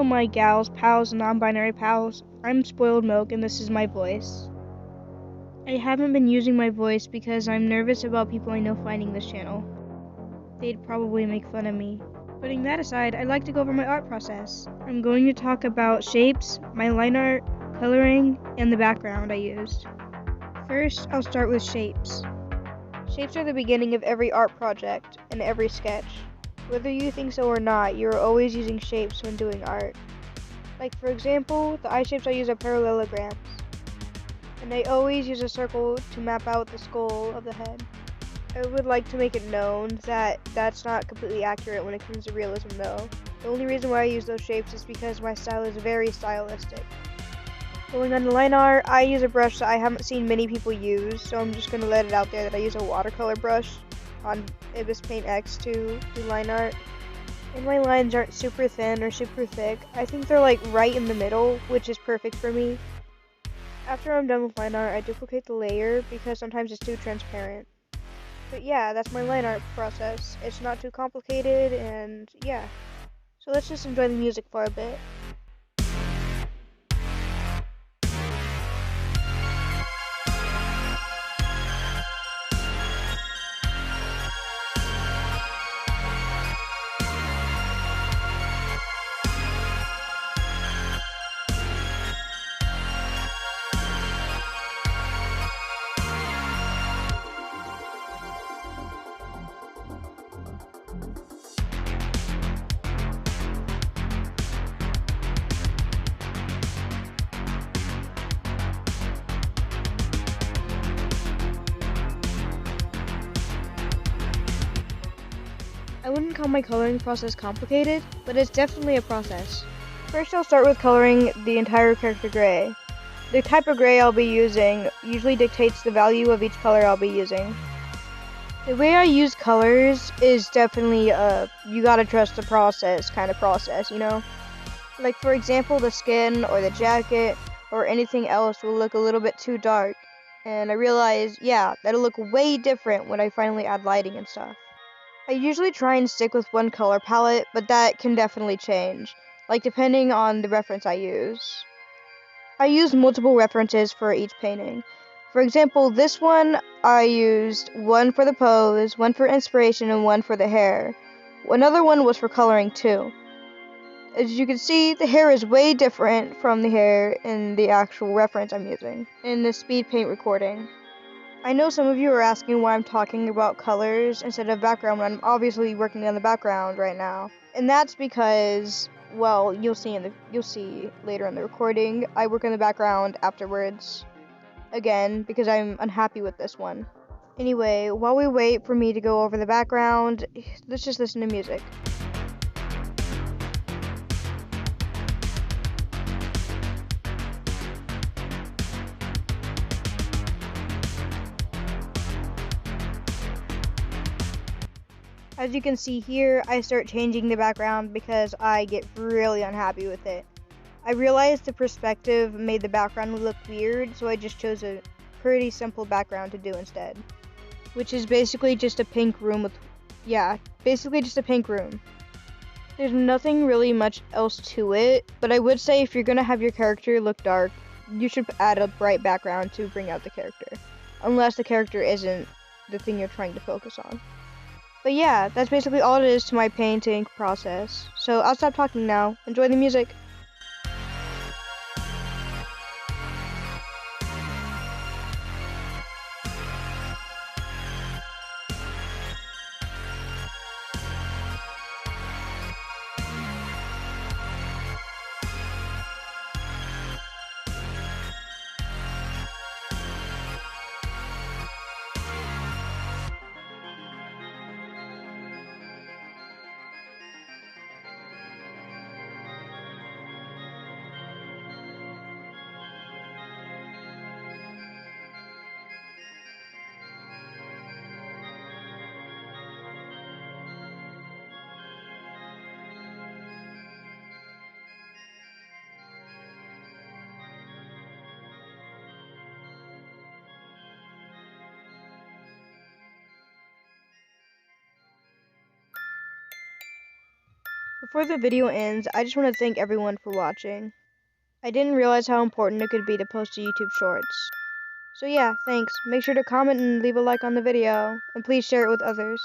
my gals, pals, and non-binary pals. I'm Spoiled.Milk, and this is my voice. I haven't been using my voice because I'm nervous about people I know finding this channel. They'd probably make fun of me. Putting that aside, I'd like to go over my art process. I'm going to talk about shapes, my line art, coloring, and the background I used. First, I'll start with shapes. Shapes are the beginning of every art project and every sketch. Whether you think so or not, you're always using shapes when doing art. Like for example, the eye shapes I use are parallelograms. And I always use a circle to map out the skull of the head. I would like to make it known that that's not completely accurate when it comes to realism though. The only reason why I use those shapes is because my style is very stylistic. Going on to line art, I use a brush that I haven't seen many people use, so I'm just going to let it out there that I use a watercolor brush on Ibispaint X to do line art. And my lines aren't super thin or super thick. I think they're like right in the middle, which is perfect for me. After I'm done with line art, I duplicate the layer because sometimes it's too transparent. But yeah, that's my line art process. It's not too complicated, and yeah. So let's just enjoy the music for a bit. I wouldn't call my coloring process complicated, but it's definitely a process. First, I'll start with coloring the entire character gray. The type of gray I'll be using usually dictates the value of each color I'll be using. The way I use colors is definitely you gotta trust the process kind of process, you know? Like for example, the skin or the jacket or anything else will look a little bit too dark. And I realized, yeah, that'll look way different when I finally add lighting and stuff. I usually try and stick with one color palette, but that can definitely change, like depending on the reference I use. I use multiple references for each painting. For example, this one I used one for the pose, one for inspiration, and one for the hair. Another one was for coloring too. As you can see, the hair is way different from the hair in the actual reference I'm using, in the Speedpaint recording. I know some of you are asking why I'm talking about colors instead of background when I'm obviously working on the background right now. And that's because, well, you'll see later in the recording, I work in the background afterwards. Again, because I'm unhappy with this one. Anyway, while we wait for me to go over the background, let's just listen to music. As you can see here, I start changing the background because I get really unhappy with it. I realized the perspective made the background look weird, so I just chose a pretty simple background to do instead. Which is basically just a pink room with, basically just a pink room. There's nothing really much else to it, but I would say if you're gonna have your character look dark, you should add a bright background to bring out the character. Unless the character isn't the thing you're trying to focus on. But yeah, that's basically all it is to my painting process. So I'll stop talking now. Enjoy the music. Before the video ends, I just want to thank everyone for watching. I didn't realize how important it could be to post to YouTube Shorts. So yeah, thanks. Make sure to comment and leave a like on the video, and please share it with others.